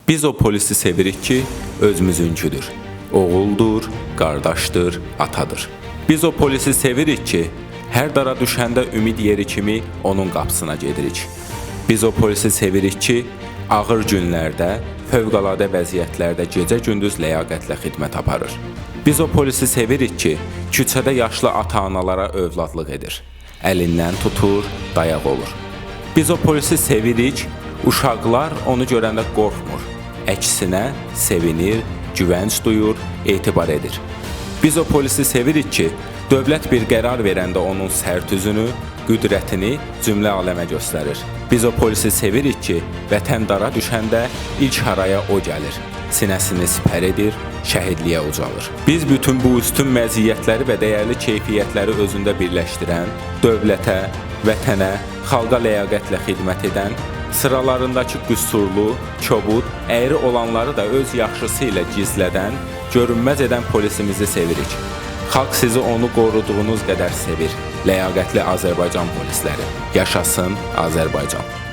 Biz o polisi sevirik ki, özümüzünküdür. Oğuldur, qardaşdır, atadır. Biz o polisi sevirik ki, hər dara düşəndə ümid yeri kimi onun qapısına gedirik. Biz o polisi sevirik ki, ağır günlərdə, fövqəladə vəziyyətlərdə gecə-gündüz ləyaqətlə xidmət aparır. Biz o polisi sevirik ki, küçədə yaşlı ata-analara övladlıq edir. Əlindən tutur, dayaq olur. Biz o polisi sevirik, uşaqlar onu görəndə qorxmur. Əksinə sevinir, güvənc duyur, etibar edir. Biz o polisi sevirik ki, dövlət bir qərar verəndə onun sərt üzünü, qüdrətini cümlə aləmə göstərir. Biz o polisi sevirik ki, vətən dara düşəndə ilk haraya o gəlir. Sinəsini sipər edir, şəhidliyə ucalır. Biz bütün bu üstün məziyyətləri və dəyərli keyfiyyətləri özündə birləşdirən, dövlətə, vətənə, xalqa ləyaqətlə xidmət edən, sıralarındakı qüsurlu, kobud, əyri olanları da öz yaxşısı ilə gizlədən, görünməz edən polisimizi sevirik. Xalq sizi onu qoruduğunuz qədər sevir. Ləyaqətli Azərbaycan polisləri. Yaşasın Azərbaycan.